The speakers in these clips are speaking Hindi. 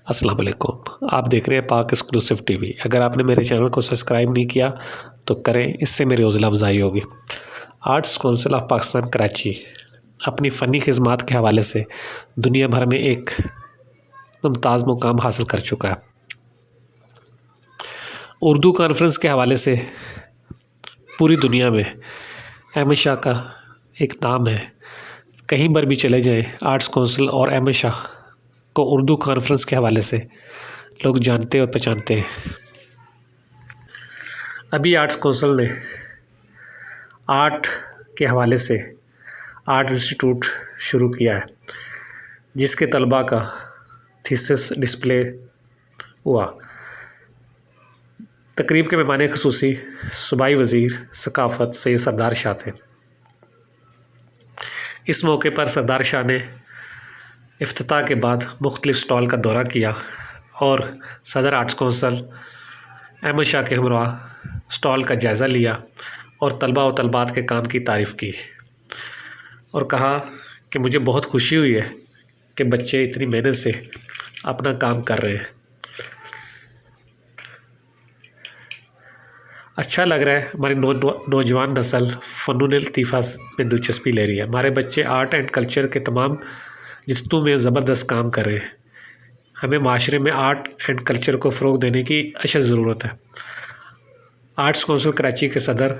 अस्सलाम वालेकुम। आप देख रहे हैं पाक एक्सक्लूसिव टीवी। अगर आपने मेरे चैनल को सब्सक्राइब नहीं किया तो करें, इससे मेरी हौसला अफजाई होगी। Arts council of Pakistan Karachi अपनी फ़नी खिदमात के हवाले से दुनिया भर में एक मुमताज़ मुकाम हासिल कर चुका है। उर्दू कॉन्फ्रेंस के हवाले से पूरी दुनिया में अहमद शाह का एक नाम है। कहीं पर भी चले जाएं, आर्ट्स कौंसिल और अहमद शाह को उर्दू कॉन्फ्रेंस के हवाले से लोग जानते और पहचानते हैं। अभी आर्ट्स कौंसिल ने आर्ट के हवाले से आर्ट इंस्टीट्यूट शुरू किया है, जिसके तलबा का थीसिस डिस्प्ले हुआ। तकरीब के मेहमान ख़ुसूसी सूबाई वज़ीर सकाफ़त सैयद सरदार शाह थे। इस मौके पर सरदार शाह ने इफ्तिताह के बाद मुख्तलिफ़ स्टॉल का दौरा किया और सदर आर्ट्स कौंसिल अहमद शाह के हमराह स्टॉल का जायज़ा लिया और तलबा व तलबात के काम की तारीफ़ की और कहा कि मुझे बहुत खुशी हुई है कि बच्चे इतनी मेहनत से अपना काम कर रहे हैं। अच्छा लग रहा है, हमारी नौजवान नस्ल फ़नून लतीफ़ा में दिलचस्पी ले रही है। हमारे बच्चे आर्ट एंड कल्चर के तमाम जिस्तों में ज़बरदस्त काम कर रहे हैं। हमें माशरे में आर्ट एंड कल्चर को फ़रोग़ देने की अशद ज़रूरत है। आर्ट्स कौंसिल कराची के सदर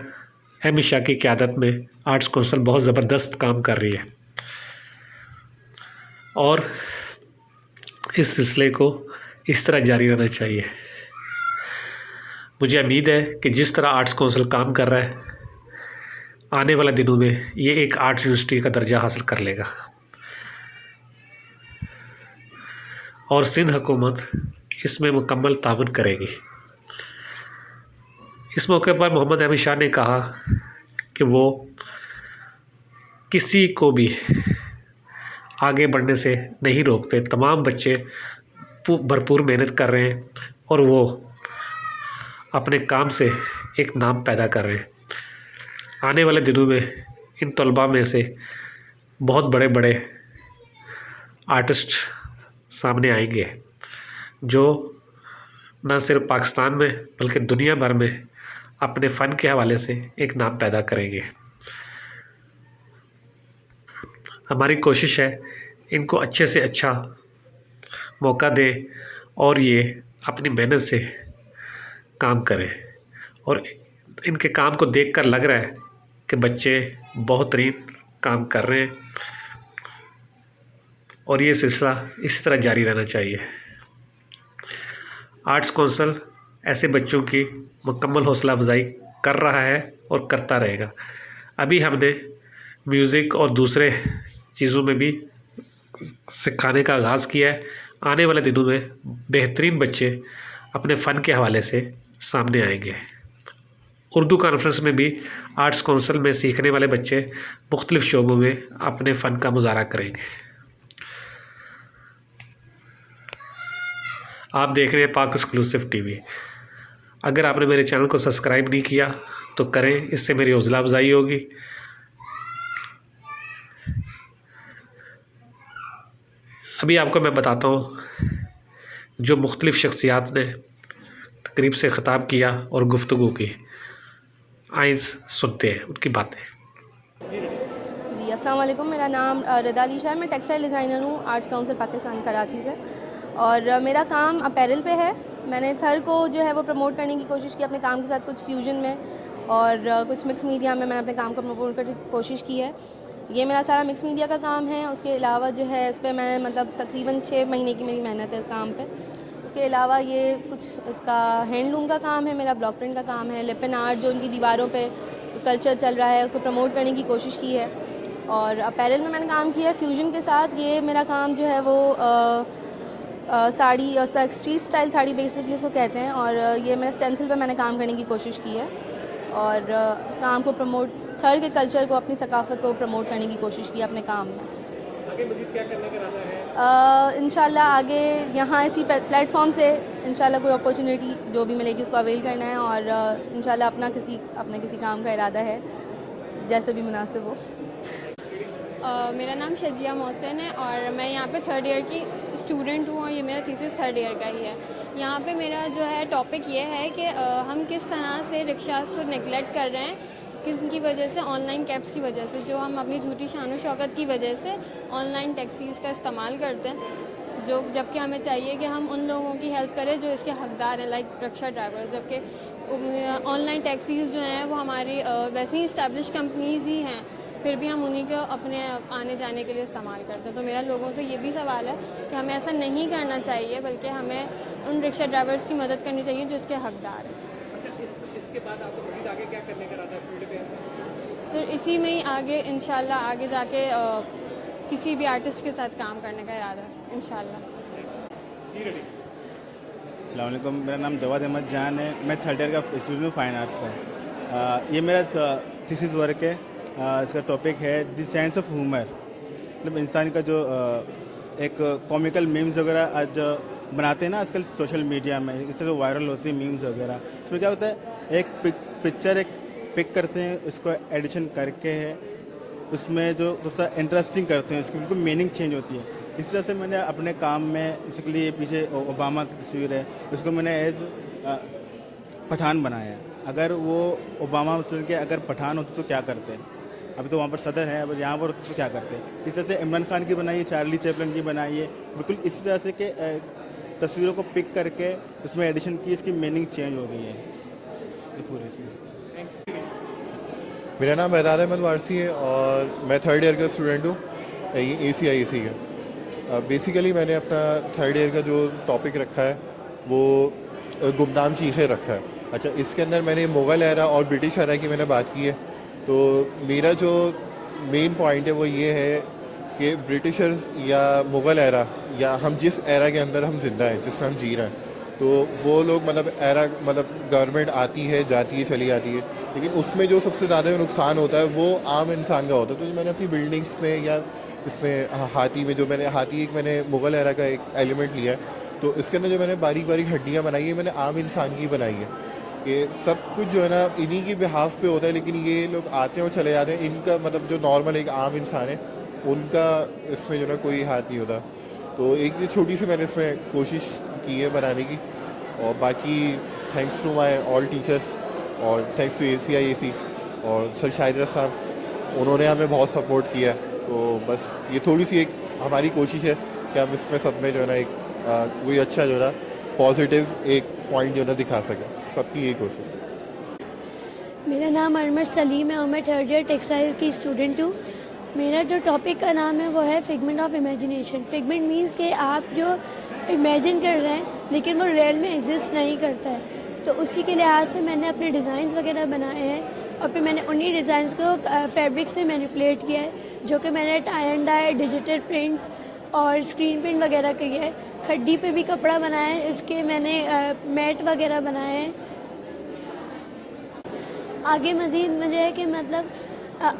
अहमद शाह की क़यादत में आर्ट्स कौंसिल बहुत ज़बरदस्त काम कर रही है और इस सिलसिले को इस तरह जारी रहना चाहिए। मुझे उम्मीद है कि जिस तरह आर्ट्स कौंसिल काम कर रहा है, आने वाले दिनों में ये एक आर्ट यूनिवर्सिटी का दर्जा हासिल कर लेगा और सिंध हुकूमत इसमें मुकम्मल ताउन करेगी। इस मौके पर मोहम्मद अहमद शाह ने कहा कि वो किसी को भी आगे बढ़ने से नहीं रोकते। तमाम बच्चे भरपूर मेहनत कर रहे हैं और वो अपने काम से एक नाम पैदा कर रहे हैं। आने वाले दिनों में इन तलबा में से बहुत बड़े बड़े आर्टिस्ट सामने आएंगे, जो न सिर्फ पाकिस्तान में बल्कि दुनिया भर में अपने फ़न के हवाले से एक नाम पैदा करेंगे। हमारी कोशिश है इनको अच्छे से अच्छा मौका दें और ये अपनी मेहनत से काम करें और इनके काम को देखकर लग रहा है कि बच्चे बेहतरीन काम कर रहे हैं और ये सिलसिला इस तरह जारी रहना चाहिए। आर्ट्स कौंसिल ऐसे बच्चों की मुकम्मल हौसला अफजाई कर रहा है और करता रहेगा। अभी हमने म्यूज़िक और दूसरे चीज़ों में भी सिखाने का आगाज़ किया है। आने वाले दिनों में बेहतरीन बच्चे अपने फ़न के हवाले से सामने आएंगे। उर्दू कॉन्फ्रेंस में भी आर्ट्स कौंसिल में सीखने वाले बच्चे मुख्तलिफ़ शोबों में अपने फ़न का मुज़ाहरा करेंगे। आप देख रहे हैं पाक एक्सक्लूसिव टीवी। अगर आपने मेरे चैनल को सब्सक्राइब नहीं किया तो करें, इससे मेरी हौसला अफजाई होगी। अभी आपको मैं बताता हूँ जो मुख्तलिफ़ शख्सियात ने तकरीब से ख़िताब किया और गुफ्तगू की। आइए सुनते हैं उनकी बातें। जी अस्सलाम वालेकुम, मेरा नाम रदा अली शाह है। मैं टेक्सटाइल डिज़ाइनर हूँ आर्ट्स काउंसिल पाकिस्तान कराची से और मेरा काम अपैरल पे है। मैंने थर को जो है वो प्रमोट करने की कोशिश की अपने काम के साथ, कुछ फ्यूजन में और कुछ मिक्स मीडिया में मैंने अपने काम को प्रमोट करने की कोशिश की है। ये मेरा सारा मिक्स मीडिया का काम है। उसके अलावा जो है इस पर मैंने मतलब तकरीबन 6 महीने की मेरी मेहनत है इस काम पे। इसके अलावा ये कुछ इसका हैंडलूम का काम है, मेरा ब्लॉक प्रिंट का काम है, लिपन आर्ट जो उनकी दीवारों पे कल्चर चल रहा है उसको प्रमोट करने की कोशिश की है। और अपैरल में मैंने काम किया है फ्यूजन के साथ। ये मेरा काम जो है वो साड़ी और स्ट्रीट स्टाइल साड़ी बेसिकली इसको कहते हैं और ये मेरा स्टेंसिल पे मैंने काम करने की कोशिश की है और इस काम को प्रमोट, थर के कल्चर को, अपनी सकाफ़त को प्रमोट करने की कोशिश की अपने काम में। आगे मज़ीद क्या करने का इरादा है? इंशाल्लाह आगे यहाँ इसी प्लेटफॉर्म से इंशाल्लाह कोई अपॉर्चुनिटी जो भी मिलेगी उसको अवेल करना है और इंशाल्लाह अपना किसी काम का इरादा है, जैसे भी मुनासिब हो। मेरा नाम शजिया मोहसिन है और मैं यहाँ पे थर्ड ईयर की स्टूडेंट हूँ और ये मेरा थीसिस थर्ड ईयर का ही है। यहाँ पे मेरा जो है टॉपिक ये है कि हम किस तरह से रिक्शास को नेगलेक्ट कर रहे हैं, किसकी वजह से, ऑनलाइन कैब्स की वजह से, जो हम अपनी झूठी शान और शौकत की वजह से ऑनलाइन टैक्सीज़ का इस्तेमाल करते हैं, जो जबकि हमें चाहिए कि हम उन लोगों की हेल्प करें जो इसके हकदार हैं, लाइक रिक्शा ड्राइवर। जबकि ऑनलाइन टैक्सीज़ जो हैं वो हमारी वैसे ही इस्टेब्लिश कंपनीज़ ही हैं, फिर भी हम उन्हीं को अपने आने जाने के लिए इस्तेमाल करते हैं। तो मेरा लोगों से ये भी सवाल है कि हमें ऐसा नहीं करना चाहिए, बल्कि हमें उन रिक्शा ड्राइवर्स की मदद करनी चाहिए जो इसके हकदार हैं। अच्छा, इसके बाद आपको मज़ीद आगे क्या करने का इरादा है फील्ड पे? सर इसी में ही आगे इंशाल्लाह आगे जाके किसी भी आर्टिस्ट के साथ काम करने का इरादा है इंशाल्लाह। जी रेडी। अस्सलाम वालेकुम, मेरा नाम जवाद अहमद जान है। मैं थर्ड ईयर का स्टूडेंट हूँ फाइन आर्ट्स का। ये मेरा थीसिस वर्क है। इसका टॉपिक है द साइंस ऑफ ह्यूमर। मतलब इंसान का जो एक कॉमिकल मीम्स वगैरह आज बनाते हैं ना आजकल सोशल मीडिया में, इस तरह वायरल होती है मीम्स वगैरह। इसमें क्या होता है, एक पिक्चर एक पिक करते हैं, उसको एडिशन करके है उसमें जो दूसरा इंटरेस्टिंग करते हैं, उसकी बिल्कुल मीनिंग चेंज होती है। इस तरह से मैंने अपने काम में बेसिकली ये पीछे ओबामा की तस्वीर है, उसको मैंने एज पठान बनाया है। अगर वो ओबामा चल के अगर पठान होते तो क्या करते हैं? अभी तो वहाँ पर सदर है, अब यहाँ पर तो क्या करते हैं? इस तरह से इमरान खान की बनाई है, चार्ली चैपलिन की बनाई है, बिल्कुल इसी तरह से के तस्वीरों को पिक करके उसमें एडिशन की, इसकी मीनिंग चेंज हो गई है पूरी इसमें। मेरा नाम हैदार अहमद वारसी है और मैं थर्ड ईयर का स्टूडेंट हूँ ACIAC का। बेसिकली मैंने अपना थर्ड ईयर का जो टॉपिक रखा है वो गुमनाम चीज़ें रखा है। अच्छा, इसके अंदर मैंने मुग़ल एरा और ब्रिटिश एरा की मैंने बात की है। तो मेरा जो मेन पॉइंट है वो ये है कि ब्रिटिशर्स या मुग़ल एरा या हम जिस एरा के अंदर हम जिंदा हैं, जिसमें हम जी रहे हैं, तो वो लोग मतलब एरा मतलब गवर्नमेंट आती है जाती है चली जाती है, लेकिन उसमें जो सबसे ज़्यादा नुकसान होता है वो आम इंसान का होता है। तो मैंने अपनी बिल्डिंग्स में या इसमें हाथी में जो मैंने मुग़ल एरा का एक एलिमेंट लिया है, तो इसके अंदर जो मैंने बारीक बारीक हड्डियाँ बनाई है मैंने आम इंसान की बनाई है। ये सब कुछ जो है ना इन्हीं की बिहाफ पे होता है, लेकिन ये लोग आते हैं और चले जाते हैं। इनका मतलब जो नॉर्मल एक आम इंसान है उनका इसमें जो ना कोई हाथ नहीं होता। तो एक ये छोटी सी मैंने इसमें कोशिश की है बनाने की, और बाकी thanks to my all teachers और थैंक्स टू ACIAC और सर शाहिद साहब, उन्होंने हमें बहुत सपोर्ट किया है। तो बस ये थोड़ी सी एक हमारी कोशिश है कि हम इसमें सब में जो है ना एक कोई अच्छा जो है ना पॉजिटिव एक पॉइंट जो है ना दिखा सकें, सबकी यही कोशिश है। मेरा नाम अरमर सलीम है और मैं थर्ड ईयर टेक्सटाइल की स्टूडेंट हूँ। मेरा जो टॉपिक का नाम है वो है figment of imagination. Figment means कि आप जो इमेजिन कर रहे हैं लेकिन वो रियल में एग्जिस्ट नहीं करता है। तो उसी के लिहाज से मैंने अपने डिज़ाइंस वगैरह बनाए हैं और फिर मैंने उन्हीं डिज़ाइंस को फैब्रिक्स पे मैनिपुलेट किया है, जो कि मैंने tie and dye, digital prints और स्क्रीन प्रिंट वगैरह किया है। खड्डी पे भी कपड़ा बनाया है, इसके मैंने मैट वगैरह बनाए हैं। आगे मज़ीद मुझे है कि मतलब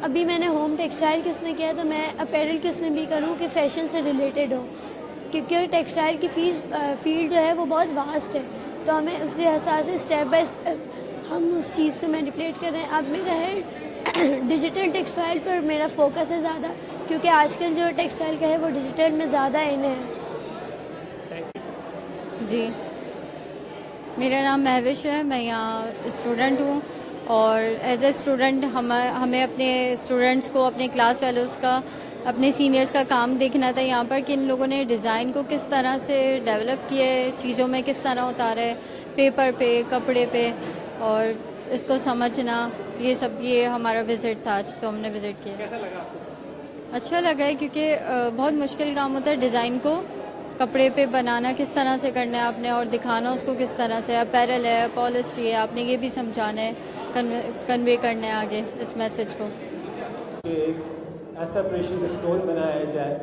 अभी मैंने होम टेक्सटाइल किस में किया है, तो मैं अपैरल किस में भी करूँ कि फ़ैशन से रिलेटेड हो, क्योंकि टेक्सटाइल की फील्ड जो है वो बहुत वास्ट है। तो हमें उस लिहाज से स्टेप बाय स्टेप हम उस चीज़ को मैनिपुलेट कर रहे हैं। अब मेरा है डिजिटल टेक्सटाइल पर मेरा फोकस है ज़्यादा, क्योंकि आजकल जो टेक्सटाइल का है वो डिजिटल में ज़्यादा इन है। जी, मेरा नाम महविश है, मैं यहाँ स्टूडेंट हूँ और एज ए स्टूडेंट हमें अपने स्टूडेंट्स को, अपने क्लास फेलोज़ का, अपने सीनियर्स का काम देखना था यहाँ पर कि इन लोगों ने डिज़ाइन को किस तरह से डेवलप किया है, चीज़ों में किस तरह उतारा है, पेपर पे, कपड़े पे, और इसको समझना, ये हमारा विज़िट था आज, तो हमने विज़िट किया। कैसा लगा आपको? अच्छा लगा है, क्योंकि बहुत मुश्किल काम होता है डिज़ाइन को कपड़े पे बनाना, किस तरह से करना है आपने और दिखाना उसको किस तरह से। अपैरल है, पॉलिस्ट्री है, आपने ये भी समझाना है, कन्वे करना है आगे इस मैसेज को। एक ऐसा प्रेशियस स्टोन बनाया जाए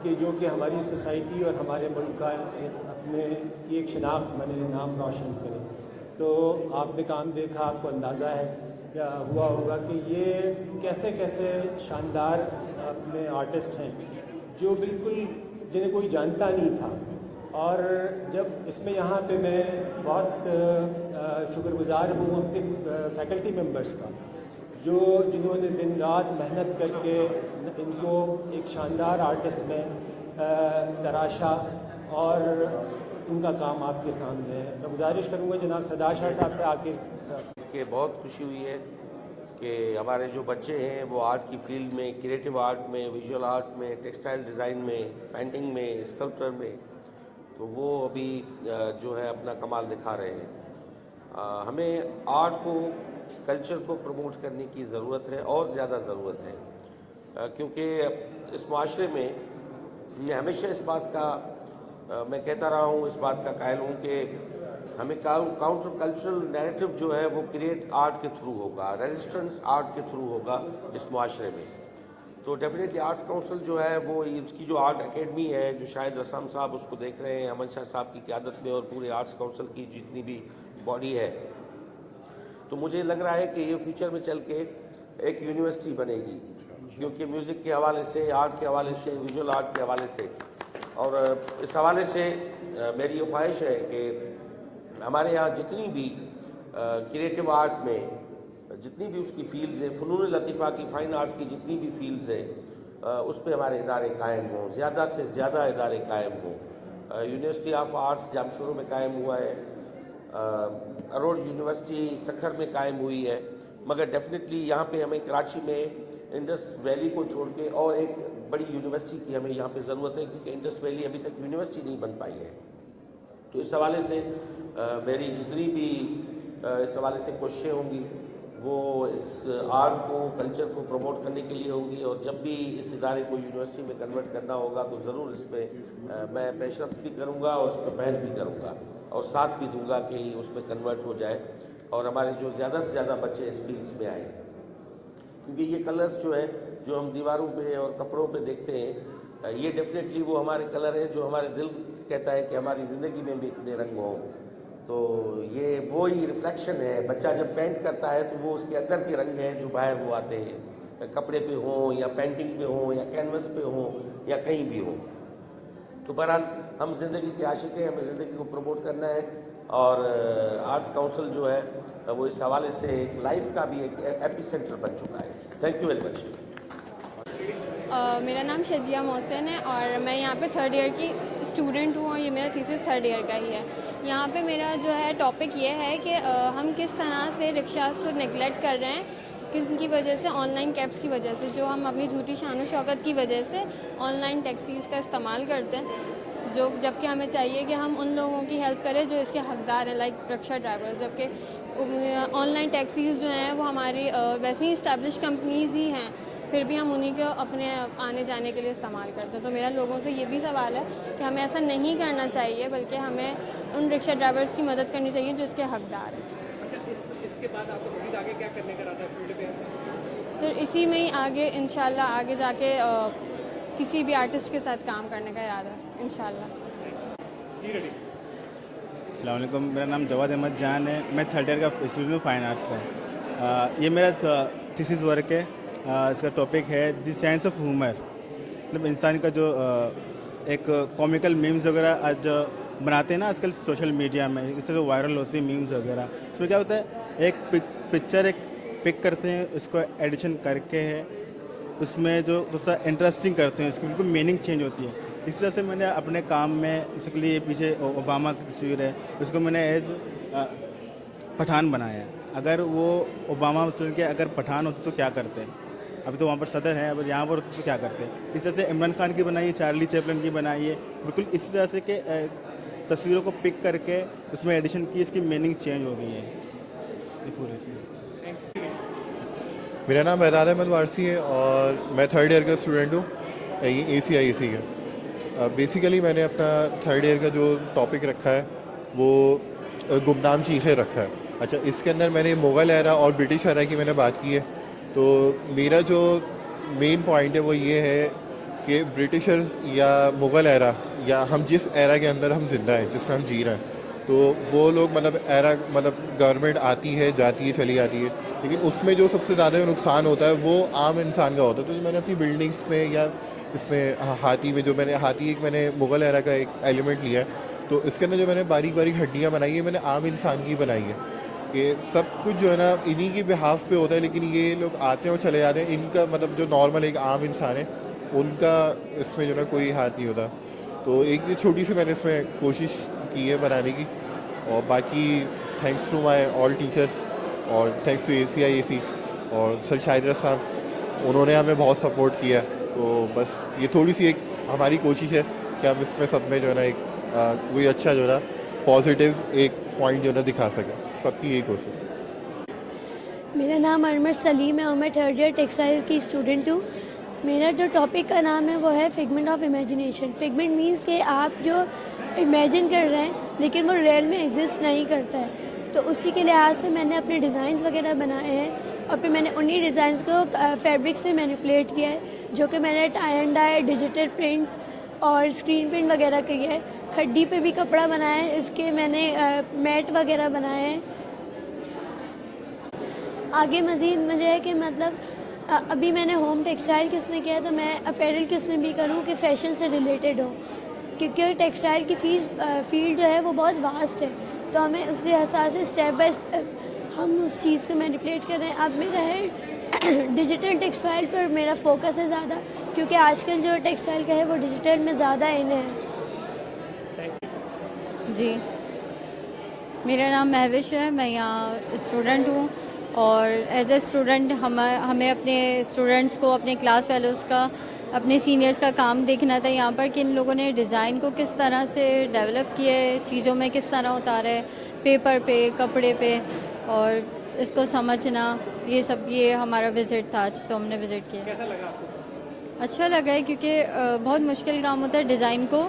कि जो कि हमारी सोसाइटी और हमारे मुल्क का अपने की एक शनाख्त बने, नाम रोशन करे। तो आपने काम देखा, आपको अंदाज़ा है या हुआ होगा कि ये कैसे कैसे शानदार अपने आर्टिस्ट हैं जो बिल्कुल जिन्हें कोई जानता नहीं था। और जब इसमें यहाँ पे मैं बहुत शुक्रगुजार हूँ अपने फैकल्टी मेंबर्स का जिन्होंने दिन रात मेहनत करके इनको एक शानदार आर्टिस्ट में तराशा और उनका काम आपके सामने है। मैं गुजारिश करूँगा जनाब सदार शाह साहब से आके कि बहुत खुशी हुई है कि हमारे जो बच्चे हैं वो आर्ट की फील्ड में, क्रिएटिव आर्ट में, विजुअल आर्ट में, टेक्सटाइल डिज़ाइन में, पेंटिंग में, स्कल्पचर में, तो वो अभी जो है अपना कमाल दिखा रहे हैं। हमें आर्ट को, कल्चर को प्रमोट करने की ज़रूरत है और ज़्यादा ज़रूरत है, क्योंकि इस माशरे में मैं हमेशा इस बात का मैं कहता रहा हूँ, इस बात का कायल हूँ कि हमें काउंटर कल्चरल नैरेटिव जो है वो क्रिएट आर्ट के थ्रू होगा, रेजिस्टेंस आर्ट के थ्रू होगा इस माशरे में। तो डेफिनेटली आर्ट्स काउंसिल जो है वो इसकी जो आर्ट एकेडमी है, जो शायद रसाम साहब उसको देख रहे हैं, अमन शाह साहब की क़यादत में, और पूरे आर्ट्स काउंसिल की जितनी भी बॉडी है, तो मुझे लग रहा है कि ये फ्यूचर में चल के एक यूनिवर्सिटी बनेगी, क्योंकि म्यूज़िक के हवाले से, आर्ट के हवाले से, विजुअल आर्ट के हवाले से, और इस हवाले से मेरी ये ख्वाहिश है कि हमारे यहाँ जितनी भी क्रिएटिव आर्ट में जितनी भी उसकी फील्ड्स हैं, फ़नून लतीफ़ा की, फ़ाइन आर्ट्स की जितनी भी फील्ड्स हैं, उस पर हमारे इदारे कायम हों, ज़्यादा से ज़्यादा इदारे कायम हों। यूनिवर्सिटी ऑफ आर्ट्स जामशोरों में कायम हुआ है, अरोड़ यूनिवर्सिटी सखर में कायम हुई है, मगर डेफिनेटली यहाँ पे हमें कराची में इंडस वैली को छोड़ के और एक बड़ी यूनिवर्सिटी की हमें यहाँ पे ज़रूरत है, क्योंकि इंडस वैली अभी तक यूनिवर्सिटी नहीं बन पाई है। तो इस हवाले से मेरी जितनी भी इस हवाले से कोशिशें होंगी वो इस आर्ट को, कल्चर को प्रमोट करने के लिए होंगी, और जब भी इस इदारे को यूनिवर्सिटी में कन्वर्ट करना होगा तो ज़रूर इस पर मैं पेशरफ्त भी करूँगा और इस पर पहल भी करूँगा और साथ भी दूँगा कि उसमें कन्वर्ट हो जाए और हमारे जो ज़्यादा से ज़्यादा बच्चे इस फील्ड्स में आए, क्योंकि ये कलर्स जो है जो हम दीवारों पे और कपड़ों पे देखते हैं, ये डेफिनेटली वो हमारे कलर हैं जो हमारे दिल कहता है कि हमारी ज़िंदगी में भी इतने रंग हों। तो ये वो ही रिफ्लेक्शन है, बच्चा जब पेंट करता है तो वो उसके अंदर के रंग हैं जो बाहर वो आते हैं, कपड़े पे हों या पेंटिंग पे हों या कैनवस पे हों या कहीं भी हों। तो बहरहाल हम ज़िंदगी के आशिक हैं, हमें ज़िंदगी को प्रमोट करना है, और आर्ट्स काउंसिल जो है वो इस हवाले से एक लाइफ का भी एक एपिसेंटर बन चुका है। Thank you very much. मेरा नाम शजिया मोहसिन है और मैं यहाँ पे थर्ड ईयर की स्टूडेंट हूँ और ये मेरा थीसिस थर्ड ईयर का ही है। यहाँ पे मेरा जो है टॉपिक ये है कि हम किस तरह से रिक्शास को नेगलेक्ट कर रहे हैं, किसकी वजह से, ऑनलाइन कैब्स की वजह से, जो हम अपनी झूठी शान शौकत की वजह से ऑनलाइन टैक्सीज़ का इस्तेमाल करते हैं, जो जबकि हमें चाहिए कि हम उन लोगों की हेल्प करें जो इसके हकदार हैं, लाइक रिक्शा ड्राइवर। जबकि ऑनलाइन टैक्सीज़ जो हैं वो हमारी वैसे ही इस्टेब्लिश कंपनीज़ ही हैं, फिर भी हम उन्हीं को अपने आने जाने के लिए इस्तेमाल करते हैं। तो मेरा लोगों से ये भी सवाल है कि हमें ऐसा नहीं करना चाहिए, बल्कि हमें उन रिक्शा ड्राइवर्स की मदद करनी चाहिए जो इसके हकदार हैं। अच्छा, इसके बाद आपको मज़ीद आगे क्या करने का इरादा है फील्ड पे? सर इसी में ही आगे इंशाल्लाह आगे जाके किसी भी आर्टिस्ट के साथ काम करने का इरादा है इंशाल्लाह। अस्सलाम वालेकुम, मेरा नाम जवाद अहमद जान है, मैं थर्ड ईयर का स्टूडेंट हूँ फाइन आर्ट्स का। ये मेरा थीसिस वर्क है, इसका टॉपिक है द साइंस ऑफ ह्यूमर। मतलब इंसान का जो एक कॉमिकल मीम्स वगैरह आज बनाते हैं ना आजकल सोशल मीडिया में, इससे जो वायरल होते हैं मीम्स वगैरह, इसमें क्या होता है, एक पिक्चर एक पिक करते हैं, उसको एडिशन करके है उसमें जो दूसरा इंटरेस्टिंग करते हैं, उसकी बिल्कुल मीनिंग चेंज होती है। इसी तरह से मैंने अपने काम में उसके लिए पीछे ओबामा की तस्वीर है, उसको मैंने एज पठान बनाया है। अगर वो ओबामा मतलब के अगर पठान होते तो क्या करते हैं, अभी तो वहाँ पर सदर है, अब यहाँ पर होते तो क्या करते हैं। इस तरह से इमरान खान की बनाई है, चार्ली चैपलिन की बनाई है, बिल्कुल इसी तरह से कि तस्वीरों को पिक करके उसमें एडिशन की, इसकी मीनिंग चेंज हो गई है पूरी सी। मेरा नाम मेहदार अहमद वारसी है और मैं थर्ड ईयर का स्टूडेंट हूँ ACIAC का। बेसिकली मैंने अपना थर्ड ईयर का जो टॉपिक रखा है वो गुमनाम चीज़ें रखा है। अच्छा, इसके अंदर मैंने मुग़ल एरा और ब्रिटिश एरा की मैंने बात की है। तो मेरा जो मेन पॉइंट है वो ये है कि ब्रिटिशर्स या मुग़ल एरा या हम जिस एरा के अंदर हम जिंदा हैं, जिसमें हम जी रहे हैं, तो वो लोग मतलब एरा मतलब गवर्नमेंट आती है जाती है चली जाती है, लेकिन उसमें जो सबसे ज़्यादा नुकसान होता है वो आम इंसान का होता है। तो मैंने अपनी बिल्डिंग्स में या इसमें हाथी में जो मैंने मुग़ल एरा का एक एलिमेंट लिया है, तो इसके अंदर जो मैंने बारीक बारीक हड्डियाँ बनाई है मैंने आम इंसान की बनाई है। कि सब कुछ जो है ना इन्हीं की बिहाफ पे होता है, लेकिन ये लोग आते हैं और चले जाते हैं। इनका मतलब जो नॉर्मल एक आम इंसान है उनका इसमें जो है ना कोई हाथ नहीं होता। तो एक ये छोटी सी मैंने इसमें कोशिश की है बनाने की, और बाकी thanks to my all teachers और थैंक्स टू ACIAC और सर शाहिद साहब, उन्होंने हमें बहुत सपोर्ट किया। तो बस ये थोड़ी सी एक हमारी कोशिश है कि हम इसमें सब में जो है ना एक कोई अच्छा जो है ना पॉजिटिव एक पॉइंट जो है ना दिखा सकें, सबकी यही कोशिश है। मेरा नाम अरमर सलीम है और मैं थर्ड ईयर टेक्सटाइल की स्टूडेंट हूँ। मेरा जो टॉपिक का नाम है वो है figment of imagination. Figment means कि आप जो इमेजिन कर रहे हैं लेकिन वो रियल में एग्जिस्ट नहीं करता है। तो उसी के लिहाज से मैंने अपने डिज़ाइंस वगैरह बनाए हैं और फिर मैंने उन्हीं डिज़ाइंस को फैब्रिक्स पे मैनिपुलेट किया है, जो कि मैंने tie and dye, digital prints और स्क्रीन प्रिंट वगैरह किया है। खड्डी पे भी कपड़ा बनाया है, इसके मैंने मैट वगैरह बनाए हैं। आगे मज़ीद मुझे है कि मतलब अभी मैंने होम टेक्सटाइल किस में किया है, तो मैं अपैरल किस में भी करूँ कि फ़ैशन से रिलेटेड हो, क्योंकि टेक्सटाइल की फील्ड जो है वो बहुत वास्ट है। तो हमें उस लिहाज से स्टेप बाय स्टेप हम उस चीज़ को मैनिपुलेट कर रहे हैं। अब मेरा है डिजिटल टेक्सटाइल पर मेरा फोकस है ज़्यादा, क्योंकि आजकल जो टेक्सटाइल का है वो डिजिटल में ज़्यादा इन है। जी, मेरा नाम महविश है, मैं यहाँ स्टूडेंट हूँ और एज ए स्टूडेंट हमें अपने स्टूडेंट्स को, अपने क्लास फेलोज़ का, अपने सीनियर्स का काम देखना था यहाँ पर कि इन लोगों ने डिज़ाइन को किस तरह से डेवलप किए, चीज़ों में किस तरह उतारे, पेपर पे, कपड़े पे, और इसको समझना, ये हमारा विज़िट था आज, तो हमने विज़िट किया। कैसा लगा आपको? अच्छा लगा है, क्योंकि बहुत मुश्किल काम होता है डिज़ाइन को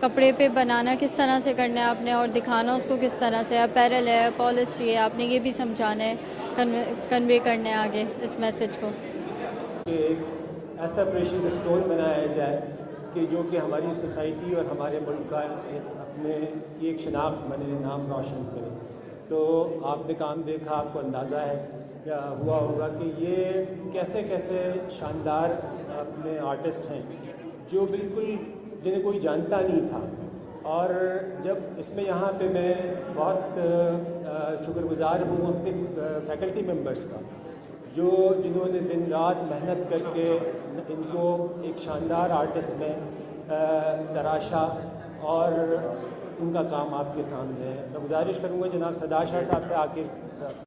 कपड़े पे बनाना, किस तरह से करना है आपने और दिखाना उसको किस तरह से। अपैरल है, पॉलिस्ट्री है, आपने ये भी समझाना है, कन्वे करना है आगे इस मैसेज को। एक ऐसा प्रेशियस स्टोन बनाया जाए कि जो कि हमारी सोसाइटी और हमारे मुल्क का अपने की एक शनाख्त बने, नाम रोशन करे। तो आपने काम देखा, आपको अंदाज़ा है हुआ होगा कि ये कैसे कैसे शानदार अपने आर्टिस्ट हैं जो बिल्कुल जिन्हें कोई जानता नहीं था। और जब इसमें यहाँ पे मैं बहुत शुक्रगुज़ार हूँ अपने फैकल्टी मेंबर्स का, जिन्होंने दिन रात मेहनत करके इनको एक शानदार आर्टिस्ट में तराशा और उनका काम आपके सामने है। मैं गुजारिश करूँगा जनाब सदा शाह साहब से आके